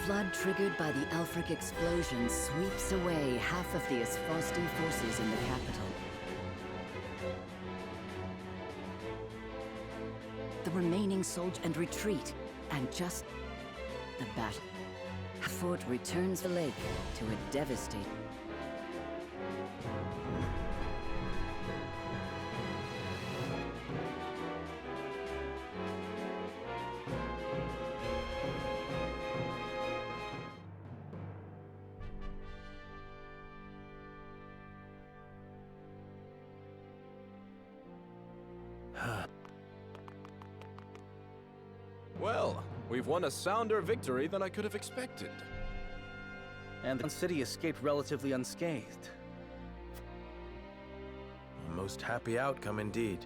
flood triggered by the Elfric explosion sweeps away half of the Asfosti forces in the capital. The remaining soldiers and retreat, and just the battle. Fort returns the lake to a devastating. Well, we've won a sounder victory than I could have expected. And the city escaped relatively unscathed. A most happy outcome indeed.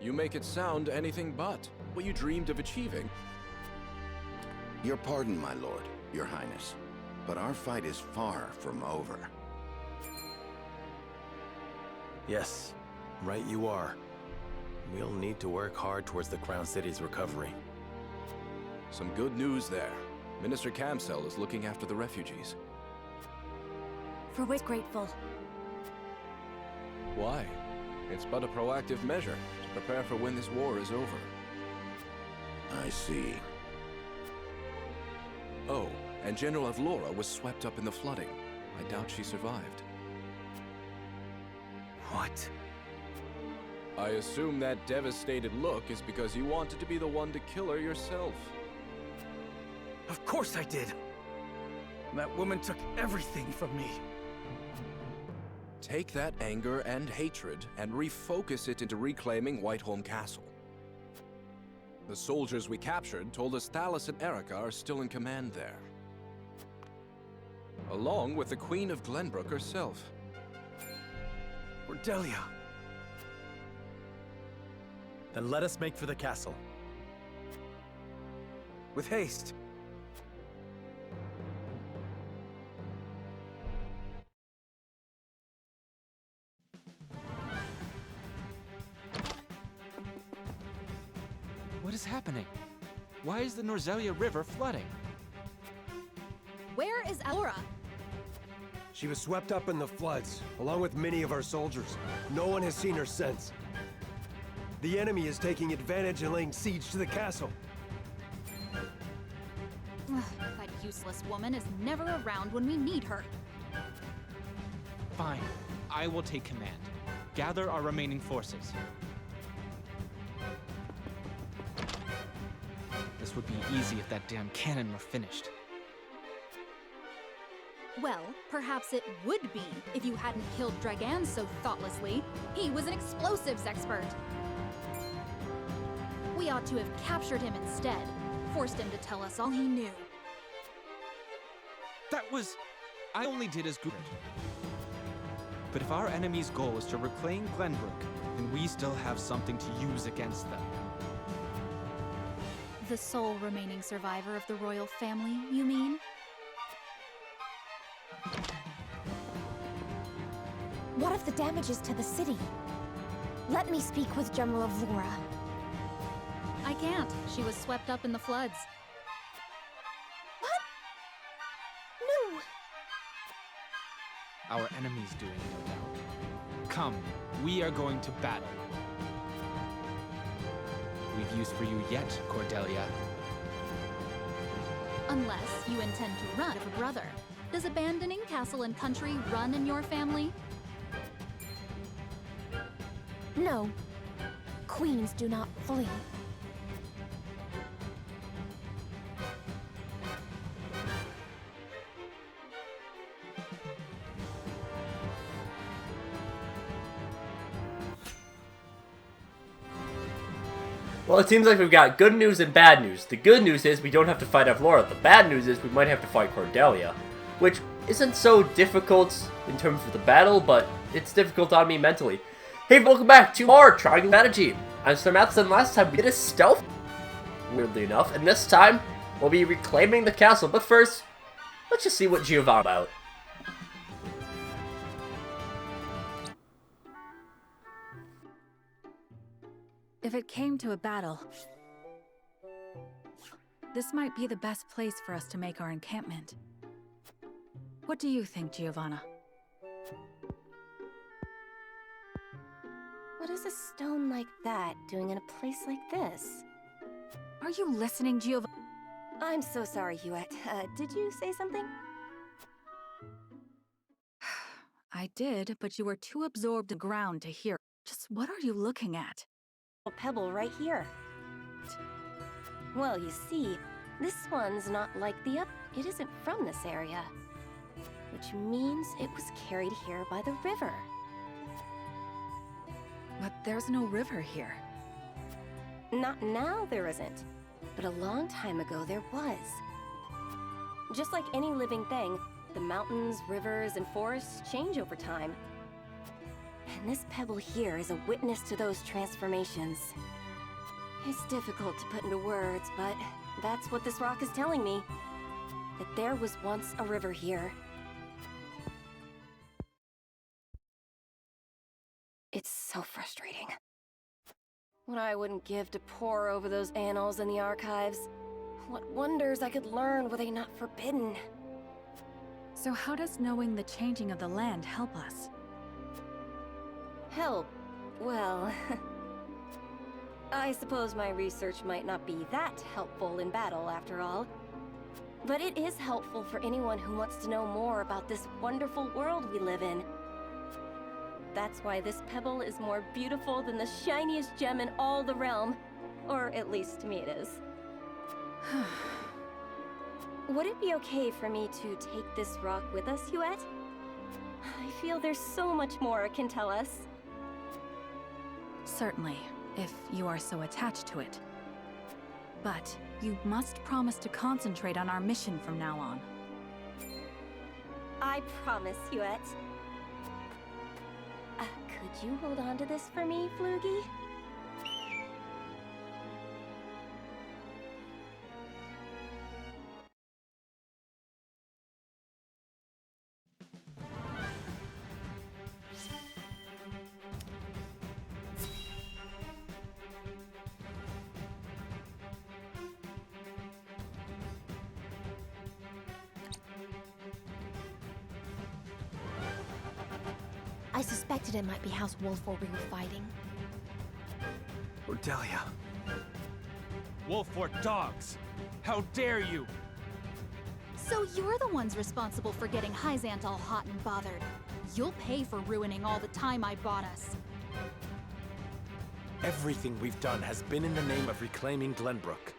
You make it sound anything but what you dreamed of achieving. Your pardon, my lord, your highness, but our fight is far from over. Yes, right you are. We'll need to work hard towards the Crown City's recovery. Some good news there. Minister Camsell is looking after the refugees. For which grateful. Why? It's but a proactive measure to prepare for when this war is over. I see. Oh, and General Avlora was swept up in the flooding. I doubt she survived. What? I assume that devastated look is because you wanted to be the one to kill her yourself. Of course I did! That woman took everything from me. Take that anger and hatred and refocus it into reclaiming Whiteholm Castle. The soldiers we captured told us Thalas and Erica are still in command there, along with the Queen of Glenbrook herself. Cordelia. Then let us make for the castle. With haste. What is happening? Why is the Norzelia River flooding? Where is Alora? She was swept up in the floods, along with many of our soldiers. No one has seen her since. The enemy is taking advantage and laying siege to the castle. That useless woman is never around when we need her. Fine, I will take command. Gather our remaining forces. This would be easy if that damn cannon were finished. Well, perhaps it would be if you hadn't killed Dragan so thoughtlessly. He was an explosives expert. We ought to have captured him instead, forced him to tell us all he knew. That was... I only did as good. But if our enemy's goal is to reclaim Glenbrook, then we still have something to use against them. The sole remaining survivor of the royal family, you mean? What of the damages to the city? Let me speak with General Avlora. I can't. She was swept up in the floods. What? No. Our enemy's doing it, no doubt. Come, we are going to battle. We've use for you yet, Cordelia. Unless you intend to run of a brother. Does abandoning castle and country run in your family? No. Queens do not flee. Well, it seems like we've got good news and bad news. The good news is we don't have to fight Avlora. The bad news is we might have to fight Cordelia, which isn't so difficult in terms of the battle, but it's difficult on me mentally. Hey, welcome back to more Triangle Strategy. I'm SlayerMathis, and last time we did a stealth, weirdly enough, and this time we'll be reclaiming the castle. But first, let's just see what Giovanni's about. If it came to a battle, this might be the best place for us to make our encampment. What do you think, Giovanna? What is a stone like that doing in a place like this? Are you listening, Giovanna? I'm so sorry, Huette. Did you say something? I did, but you were too absorbed in the ground to hear. Just what are you looking at? A pebble right here. Well, you see, this one's not like it isn't from this area. Which means it was carried here by the river. But there's no river here. Not now there isn't, but a long time ago there was. Just like any living thing, the mountains, rivers, and forests change over time. And this pebble here is a witness to those transformations. It's difficult to put into words, but that's what this rock is telling me. That there was once a river here. It's so frustrating. What I wouldn't give to pore over those annals in the archives. What wonders I could learn were they not forbidden. So how does knowing the changing of the land help us? Help? Well... I suppose my research might not be that helpful in battle, after all. But it is helpful for anyone who wants to know more about this wonderful world we live in. That's why this pebble is more beautiful than the shiniest gem in all the realm. Or at least to me it is. Would it be okay for me to take this rock with us, Huette? I feel there's so much more it can tell us. Certainly, if you are so attached to it. But you must promise to concentrate on our mission from now on. I promise, Huette. Could you hold on to this for me, Floogie? I suspected it might be House Wolford we were fighting. Cordelia. Wolford dogs! How dare you! So you're the ones responsible for getting Hyzant all hot and bothered. You'll pay for ruining all the time I bought us. Everything we've done has been in the name of reclaiming Glenbrook.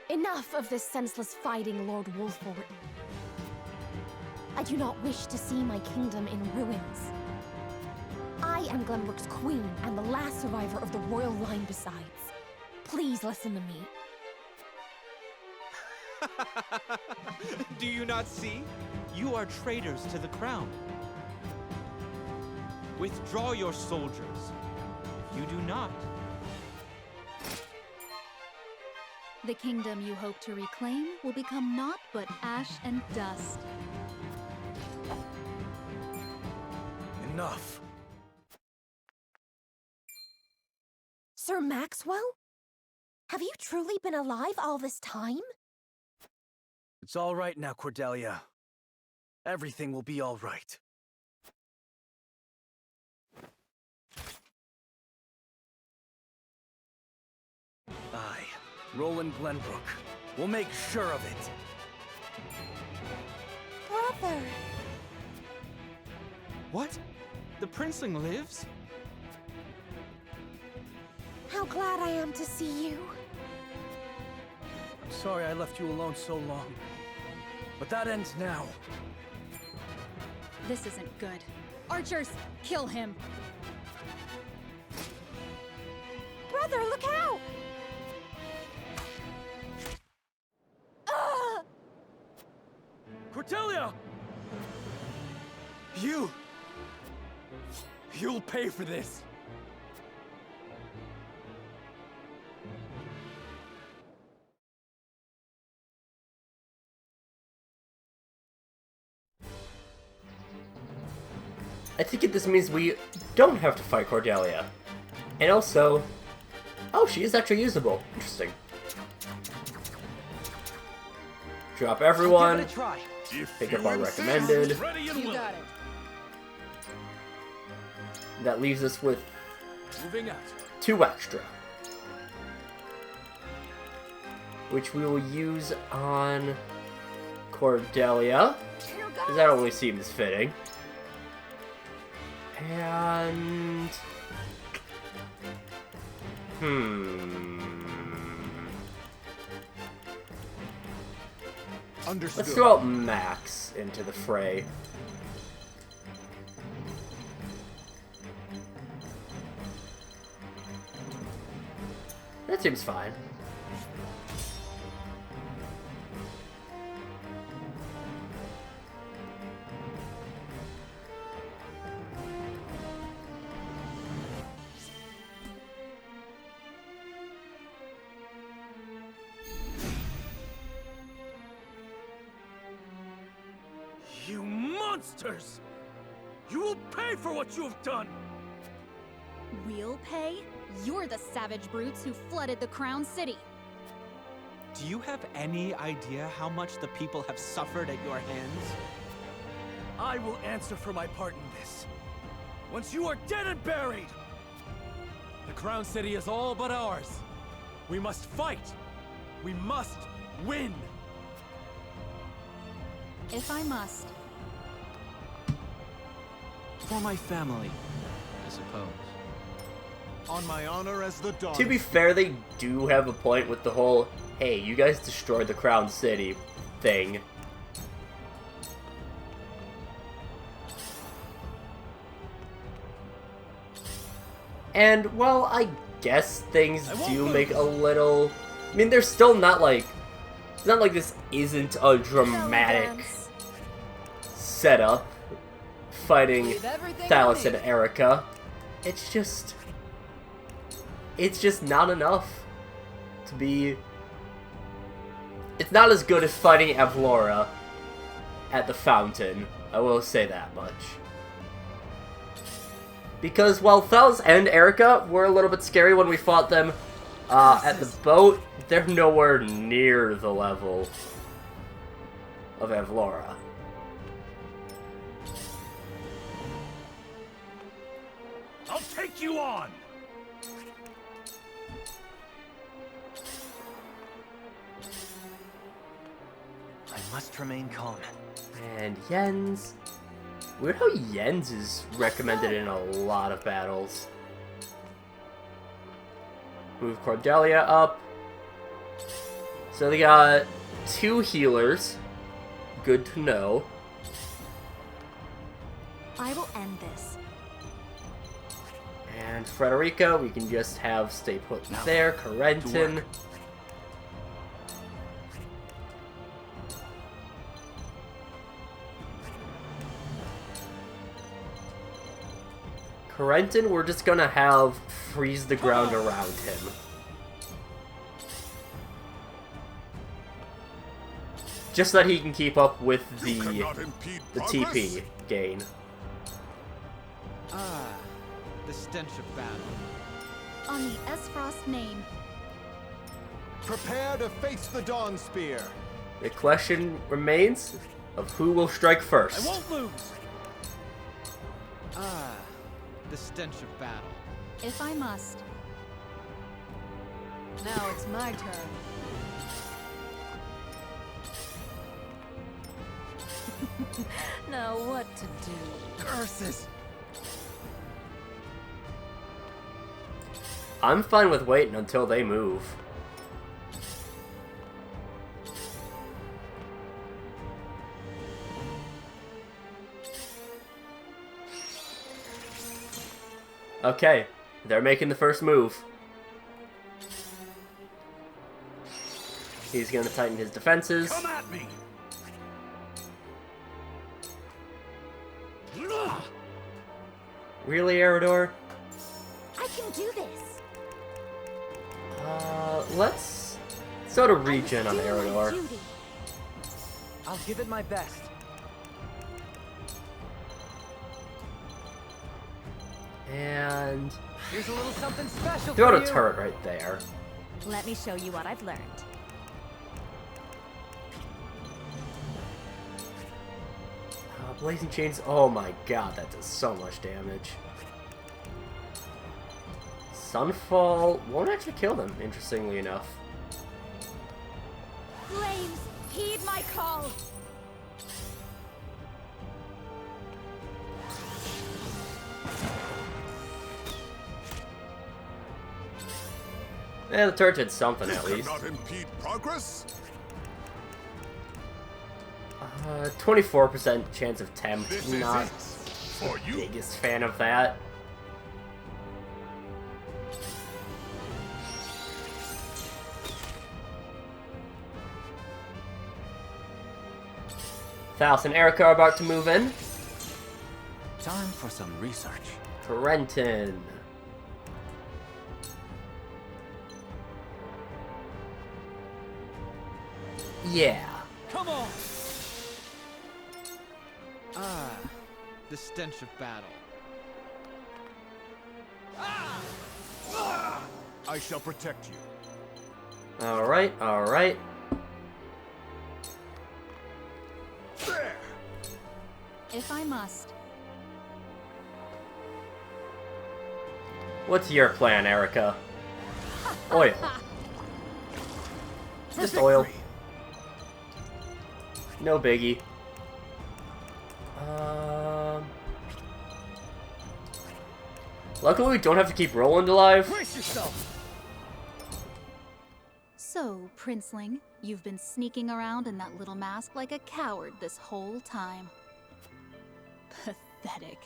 Enough of this senseless fighting, Lord Wolford. I do not wish to see my kingdom in ruins. I am Glenbrook's queen and the last survivor of the royal line besides. Please listen to me. Do you not see? You are traitors to the crown. Withdraw your soldiers. If you do not... The kingdom you hope to reclaim will become naught but ash and dust. Enough. Sir Maxwell? Have you truly been alive all this time? It's all right now, Cordelia. Everything will be all right. I, Roland Glenbrook, will make sure of it. Brother! What? The princeling lives? How glad I am to see you. I'm sorry I left you alone so long. But that ends now. This isn't good. Archers, kill him! Brother, look out! Cordelia! You'll pay for this! I think this means we don't have to fight Cordelia. And also... Oh, she is actually usable. Interesting. Drop everyone. Give it a try. Pick up our recommended. You got it. That leaves us with Moving out. 2 extra, which we will use on Cordelia, because that only seems fitting. And Understood. let's throw out Max into the fray. That seems fine. You monsters! You will pay for what you have done! We'll pay? You're the savage brutes who flooded the Crown City. Do you have any idea how much the people have suffered at your hands? I will answer for my part in this. Once you are dead and buried! The Crown City is all but ours. We must fight. We must win. If I must. For my family, I suppose. On my honor as the dawn. To be fair, they do have a point with the whole, hey, you guys destroyed the Crown City thing. And, well, I guess things do make a little... I mean, they're still not like... It's not like this isn't a dramatic setup fighting Thalos and Erica. It's just not enough to be... It's not as good as fighting Avlora at the fountain, I will say that much. Because while Thalos and Erica were a little bit scary when we fought them at the boat, they're nowhere near the level of Avlora. I'll take you on! I must remain calm. And Jens. Weird how Jens is recommended in a lot of battles. Move Cordelia up. So they got 2 healers. Good to know. I will end this. And Frederica, we can just have stay put there. Corentin. Corentin, we're just gonna have freeze the ground around him. Just so that he can keep up with the TP gain. Ah, the stench of battle. On the Esfrost name. Prepare to face the Dawn Spear. The question remains of who will strike first. I won't lose! Ah, the stench of battle. If I must. Now it's my turn. Now what to do? Curses! I'm fine with waiting until they move. Okay, they're making the first move. He's gonna tighten his defenses. Come at me! Really, Eridor? I can do this. Let's sort of regen on Eridor. I'll give it my best. And Here's a little something special throw for out a you. turret right there. Let me show you what I've learned. Blazing Chains. Oh my god, that does so much damage. Sunfall won't actually kill them, interestingly enough. Flames, heed my call! Yeah, the turret did something at least. Cannot impede progress? 24% chance of tempt. This Not is it for the you. biggest fan of that. Thalos and Erica are about to move in. Time for some research. Trenton. Yeah. Come on! Ah, the stench of battle. I shall protect you. Alright, alright. There! If I must. What's your plan, Erica? Oil. Just oil. No biggie. Luckily, we don't have to keep Roland alive. Brace yourself! So, Princeling, you've been sneaking around in that little mask like a coward this whole time. Pathetic.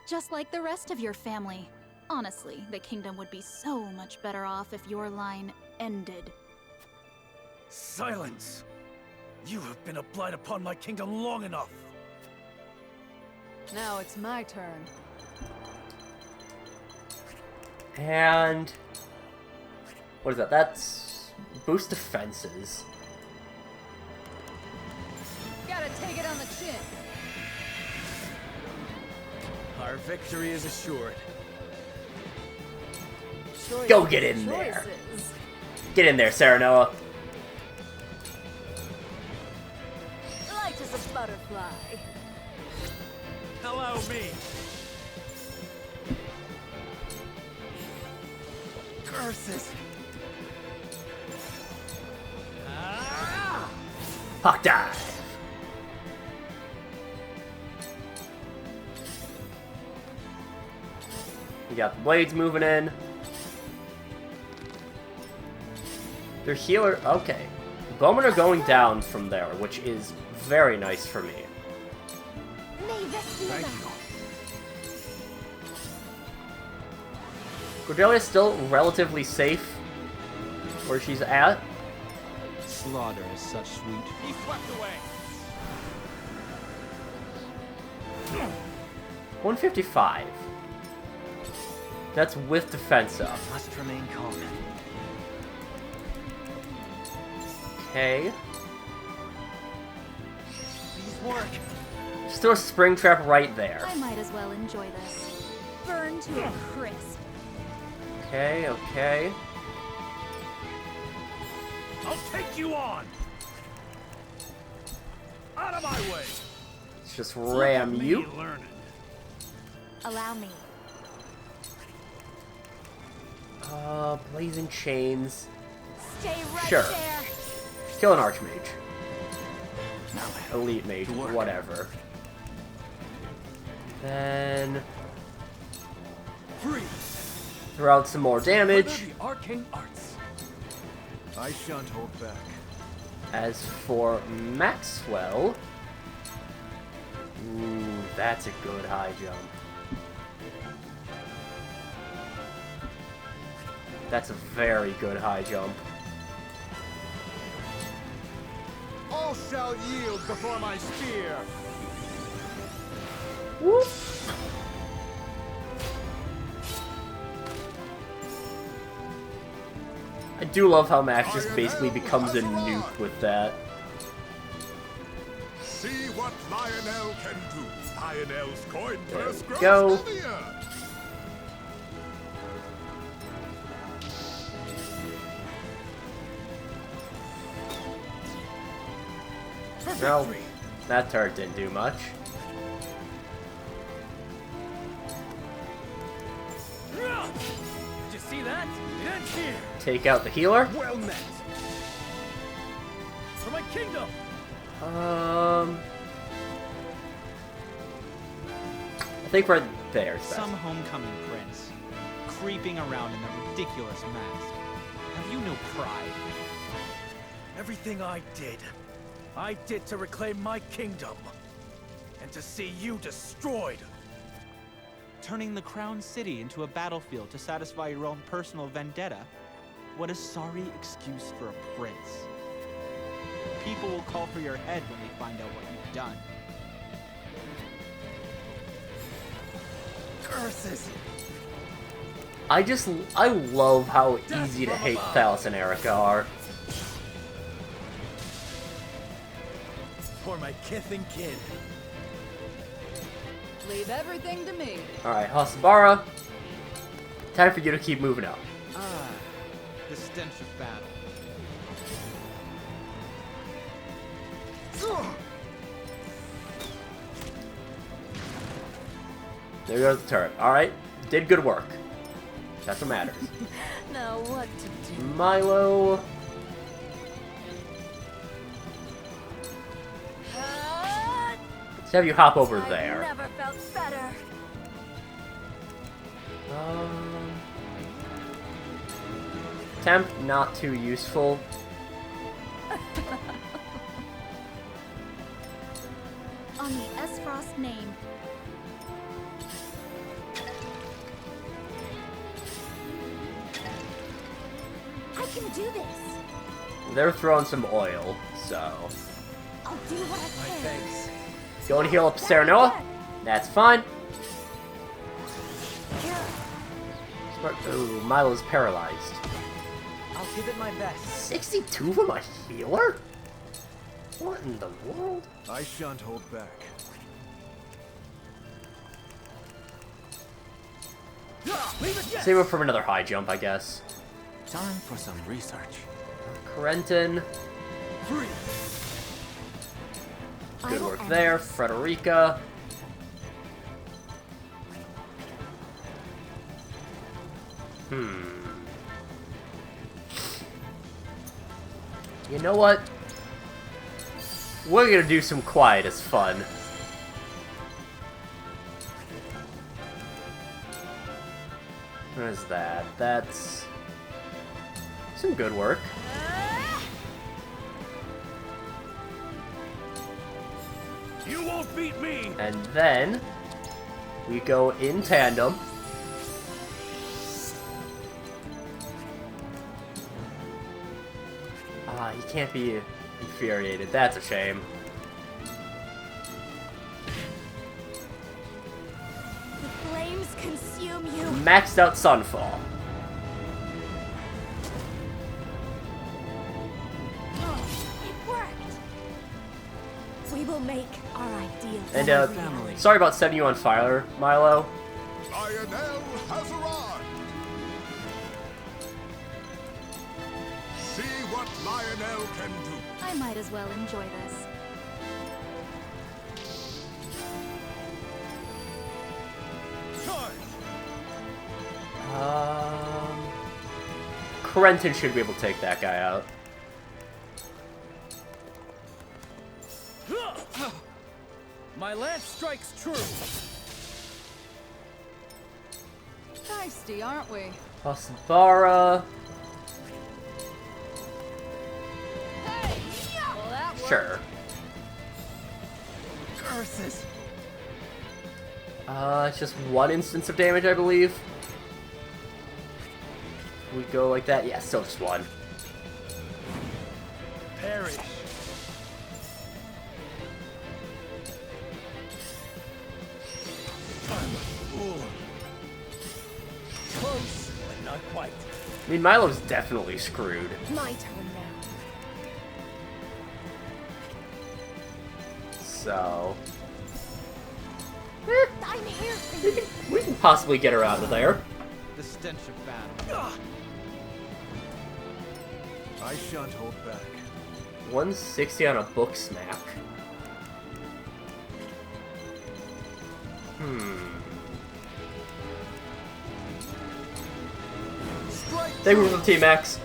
Just like the rest of your family. Honestly, the kingdom would be so much better off if your line ended. Silence! You have been a blight upon my kingdom long enough! Now it's my turn. And what is that? That's boost defenses. Gotta take it on the chin. Our victory is assured. Go get in there. Get in there, Sarah Noah. Light as a butterfly. Allow me. Curses. Hawk dive. We got the blades moving in. Their healer. Okay. Bowmen are going down from there, which is very nice for me. Thank you. Cordelia's still relatively safe where she's at. Slaughter is such sweet. He swept away. 155. That's with defense up. Must remain calm. Okay. These work. Just throw a spring trap right there. I might as well enjoy this. Burn to a crisp. Okay, okay. I'll take you on. Out of my way. Let's just ram you. Allow me. Blazing chains. Stay right Sure. there. Kill an archmage. Elite mage, whatever. Then Free. throw out some more damage. The arcane arts. I shan't hold back. As for Maxwell, ooh, that's a good high jump. That's a very good high jump. All shall yield before my spear. Whoop. I do love how Max just basically becomes a nuke with that. See what Lionel can do. Lionel's coin There purse we grows go. heavier. Well, victory! that turret didn't do much. Did you see that? It ends here! Take out the healer. Well met! For my kingdom! I think right there is best. Some homecoming prince, creeping around in that ridiculous mask. Have you no pride? Everything I did to reclaim my kingdom. And to see you destroyed. Turning the Crown City into a battlefield to satisfy your own personal vendetta? What a sorry excuse for a prince. People will call for your head when they find out what you've done. Curses! I love how easy to hate Thalos and Erica are. For my kith and kin. Leave everything to me. Alright, Hasabara. Time for you to keep moving up. Ah, the stench of battle. There goes the turret. Alright, did good work. That's what matters. Now what to do? Milo. Let's have you hop over there. Never felt better. Temp, not too useful. On the S-Frost name. I can do this. They're throwing some oil, so. I'll do what I can. Thanks. Go and heal up Serenoa. That's fine. Smart. Ooh, Milo's paralyzed. I'll give it my best. 62 from a healer? What in the world? I shan't hold back. Save it from another high jump, I guess. Time for some research. Corentin. Free. Good work there. Frederica. You know what? We're gonna do some quiet as fun. What is that? That's some good work. You won't beat me. And then we go in tandem. Ah, he can't be infuriated. That's a shame. The flames consume you. Maxed out Sunfall. It worked. We will make our ideals. And sorry about setting you on fire, Milo. Lionel has arrived. See what Lionel can do. I might as well enjoy this. Corentin should be able to take that guy out. My lance strikes true. Feisty, aren't we? Hasabara. Hey! Well, that worked. Sure. Curses. It's just one instance of damage, I believe. We go like that? Yeah, still just one. Perish. I'm a fool. Close, but not quite. I mean, Milo's definitely screwed. My turn now. So... I'm here for you. we can possibly get her out of there. The stench of battle. I shan't hold back. 160 on a book smack. Thank you for the Team X.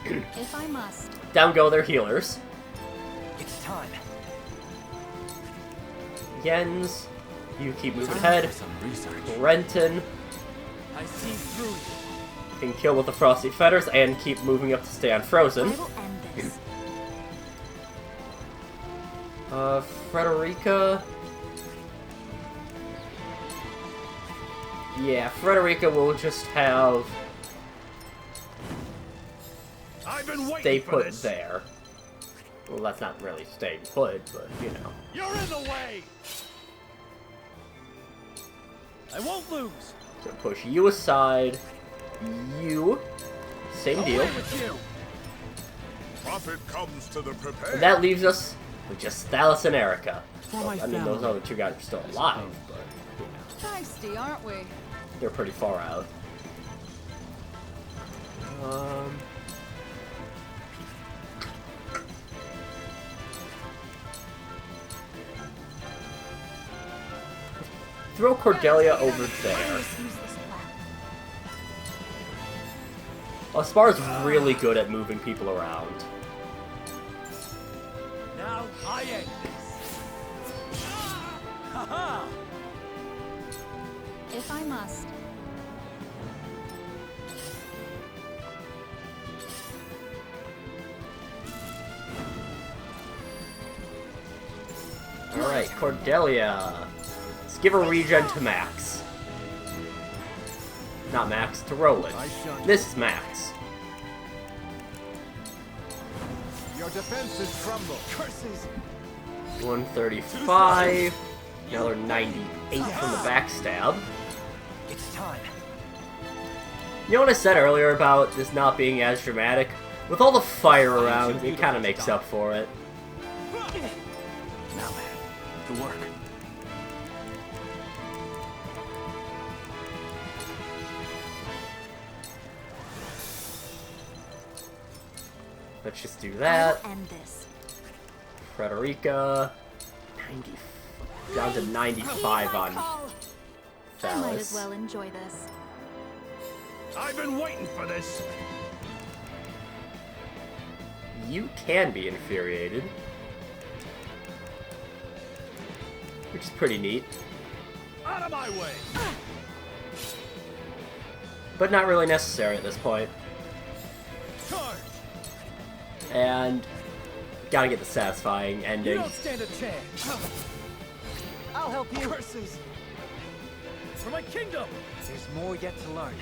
If I must. Down go their healers. It's time. Jens, you keep moving ahead. Renton I see through you. can kill with the Frosty Fetters and keep moving up to stay on Frozen. I will end this. Frederica. Yeah, Frederica will just have I've been waiting stay for put this. there. Well, that's not really staying put, but you know. You're in the way. I won't lose. So push you aside. You. Same deal. Away with you. Profit comes to the prepared. And that leaves us with just Thalos and Erica. For my I mean, those family. other two guys are still alive, but you know, Feisty, aren't we? they're pretty far out. Throw Cordelia over there. Aspar's really good at moving people around. Now I end this. Ha-ha! If I must. Alright, Cordelia. Let's give a regen to Max. Not Max, to Roland. This is Max. Your defenses crumble. Curses. 135. Another 98 from the backstab. It's time. You know what I said earlier about this not being as dramatic? With all the fire around, it kind of makes up for it. Now, man, to work. Let's just do I that. will end this. Frederica. 90, down to 95 on I might as Thalos. well enjoy this. I've been waiting for this. You can be infuriated. Which is pretty neat. Out of my way. But not really necessary at this point. Charge. And gotta get the satisfying You ending. don't stand a chance. I'll help you. Curses. For my kingdom. There's more yet to learn.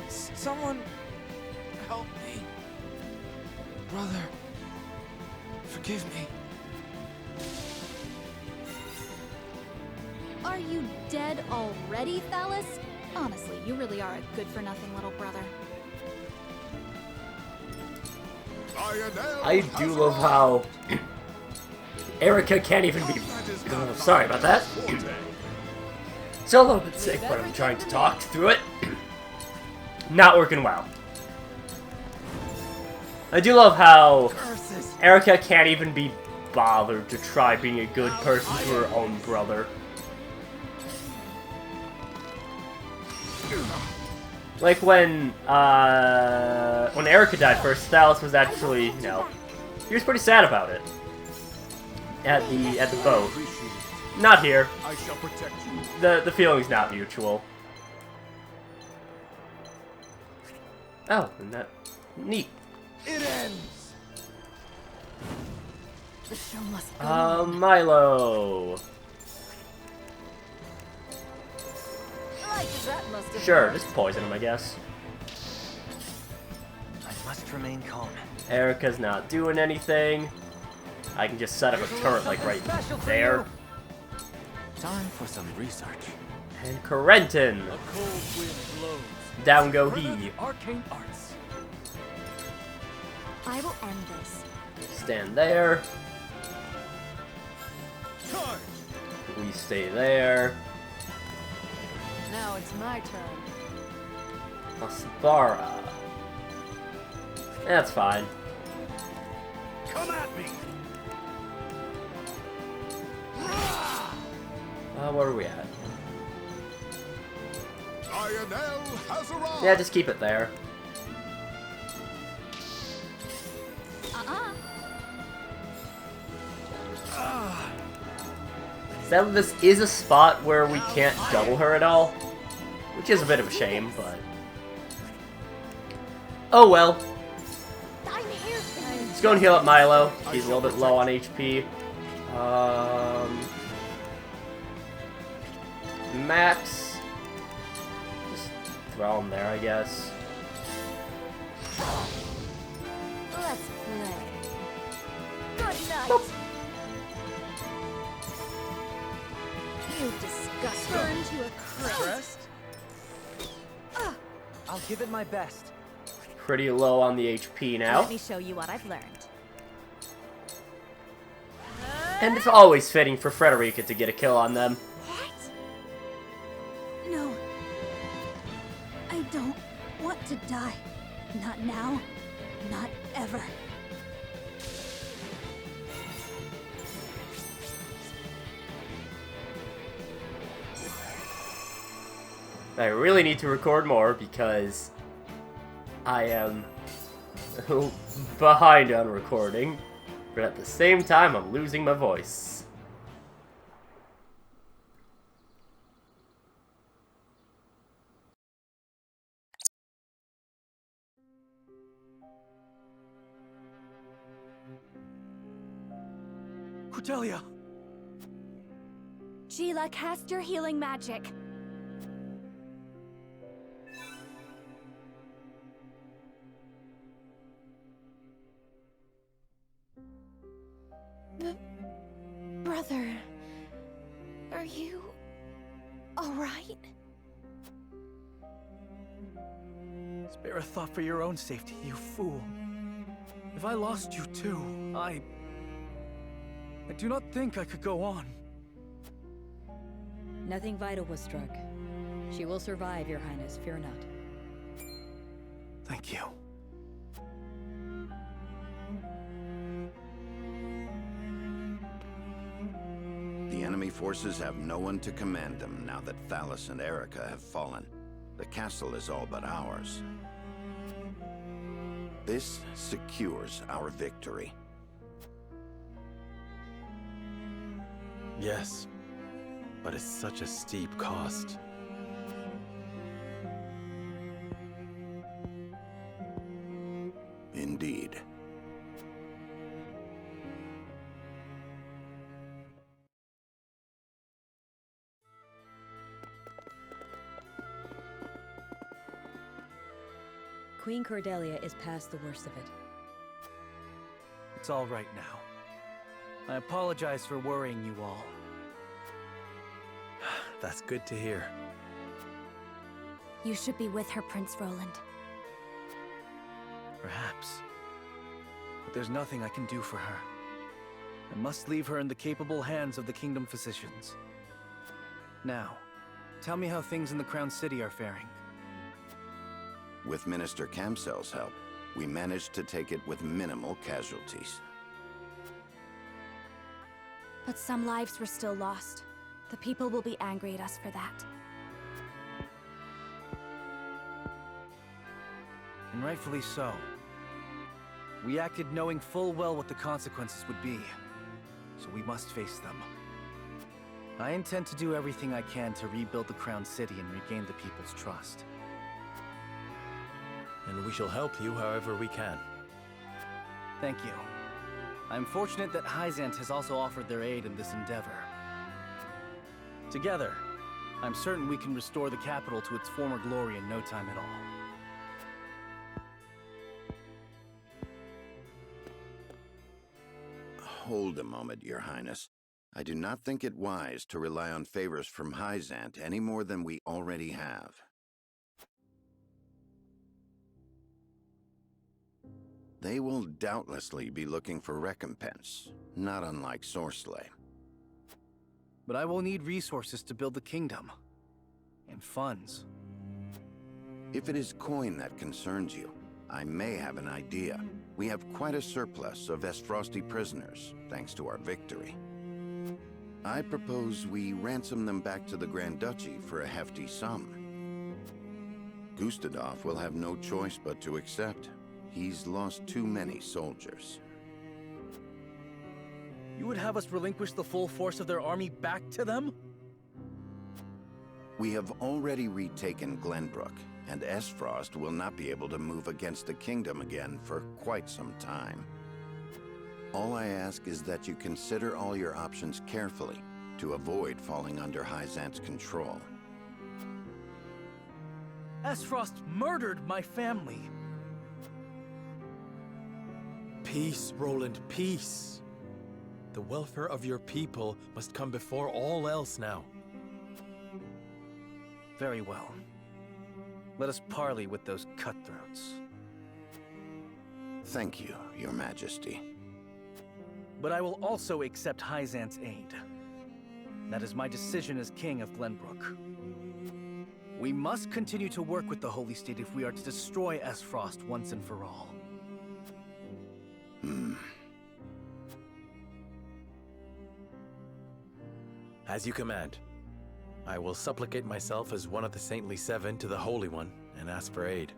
Someone help me. Brother, forgive me. Are you dead already, Thalos? Honestly, you really are a good-for-nothing little brother. I do love how Erica can't even be. Sorry about that. Still a little bit sick, but I'm trying to talk through it. Not working well. I do love how Erica can't even be bothered to try being a good person to her own brother. Like when Erica died first, Thalos was actually, you know, he was pretty sad about it. At the boat. Not here. I shall protect you. The feeling's not mutual. Oh, and that neat. It ends. The show must go on. Milo. That must have Sure, hurt. just poison him, I guess. I must remain calm. Erica's not doing anything. I can just set up a turret like right there. Time for some research. And Corentin. A cold wind blows. Down go he. Arcane arts. I will end this. Stand there. Charge. We stay there. Now it's my turn. Aspara. That's fine. Come at me! Where are we at? Lionel has arrived! Yeah, just keep it there. Sadly, this is a spot where we can't double her at all, which is a bit of a shame, but... Oh well. Let's go and heal up Milo. He's a little bit low on HP. Max. Just throw him there, I guess. Let's play. Good night. Boop. You disgust. Turn to a crust. I'll give it my best. Pretty low on the HP now. Let me show you what I've learned. And it's always fitting for Frederica to get a kill on them. What? No. I don't want to die. Not now. Not ever. I really need to record more because I am behind on recording, but at the same time I'm losing my voice. Cordelia! Sheila, cast your healing magic. Brother, are you all right? Spare a thought for your own safety, you fool. If I lost you too, I do not think I could go on. Nothing vital was struck. She will survive, Your Highness, fear not. Thank you. The enemy forces have no one to command them now that Thalos and Erica have fallen. The castle is all but ours. This secures our victory. Yes, but it's such a steep cost. Indeed. Queen Cordelia is past the worst of it. It's all right now. I apologize for worrying you all. That's good to hear. You should be with her, Prince Roland. Perhaps. But there's nothing I can do for her. I must leave her in the capable hands of the Kingdom physicians. Now, tell me how things in the Crown City are faring. With Minister Camsel's help, we managed to take it with minimal casualties. But some lives were still lost. The people will be angry at us for that. And rightfully so. We acted knowing full well what the consequences would be, so we must face them. I intend to do everything I can to rebuild the Crown City and regain the people's trust. And we shall help you however we can. Thank you. I'm fortunate that Hyzant has also offered their aid in this endeavor. Together, I'm certain we can restore the capital to its former glory in no time at all. Hold a moment, Your Highness. I do not think it wise to rely on favors from Hyzant any more than we already have. They will doubtlessly be looking for recompense, not unlike Sorcerer. But I will need resources to build the kingdom. And funds. If it is coin that concerns you, I may have an idea. We have quite a surplus of Esfrosti prisoners, thanks to our victory. I propose we ransom them back to the Grand Duchy for a hefty sum. Gustadov will have no choice but to accept. He's lost too many soldiers. You would have us relinquish the full force of their army back to them? We have already retaken Glenbrook, and Esfrost will not be able to move against the kingdom again for quite some time. All I ask is that you consider all your options carefully to avoid falling under Hyzant's control. Esfrost murdered my family. Peace, Roland, peace. The welfare of your people must come before all else now. Very well. Let us parley with those cutthroats. Thank you, Your Majesty. But I will also accept Hyzant's aid. That is my decision as King of Glenbrook. We must continue to work with the Holy State if we are to destroy Esfrost once and for all. As you command. I will supplicate myself as one of the Saintly Seven to the Holy One and ask for aid.